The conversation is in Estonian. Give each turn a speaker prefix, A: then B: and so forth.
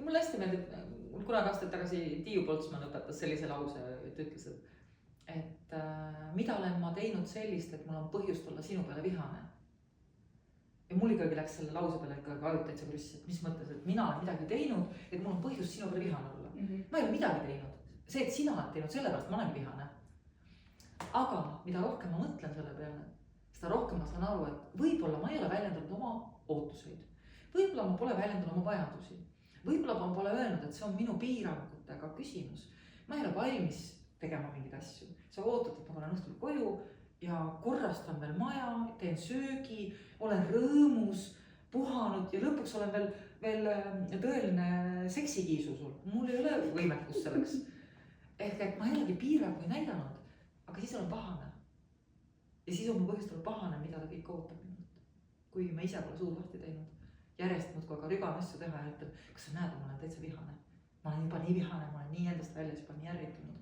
A: Mulle hästi meeldib, kunagi aastaid tagasi Tiiu Poltsman õpetas sellise lause, et ütles, et mida olen ma teinud sellist, et mul on põhjust olla sinu peale vihane. Ja mul ikkagi läks selle lause peale ikka ajud täitsa krüssi, et mis mõttes, et mina olen midagi teinud, et mul on põhjust sinu peale vihane olla. Ma ei ole midagi teinud. See, et sina oled teinud, sellepärast ma olen vihane. Aga mida rohkem ma mõtlen selle peale, seda rohkem ma saan aru, et võib-olla ma ei ole väljendanud oma ootuseid. Võib-olla ma pole väljendanud oma vajadusi. Võib-olla ma pole öelnud, et see on minu piirangutega küsimus. Ma ei ole valmis tegema mingeid asju. Sa ootad, et ma olen õhtul koju ja korrastan veel maja, teen söögi, olen rõõmus, puhanud ja lõpuks olen veel tõeline seksikiisu sul. Mul ei ole võimekus selleks. Ehk et ma ei olegi piiranguid näidanud, aga siis olen pahane. Ja siis on mu põhjust olla pahane, mida ta kõik ootab minult. Kui ma ise pole suud lahti teinud. Järjest muudkui aga rügan asju teha ja ütlen, kas sa näed, ma olen täitsa vihane. Ma olen juba nii vihane, ma olen nii endast väljas juba nii ärritunud.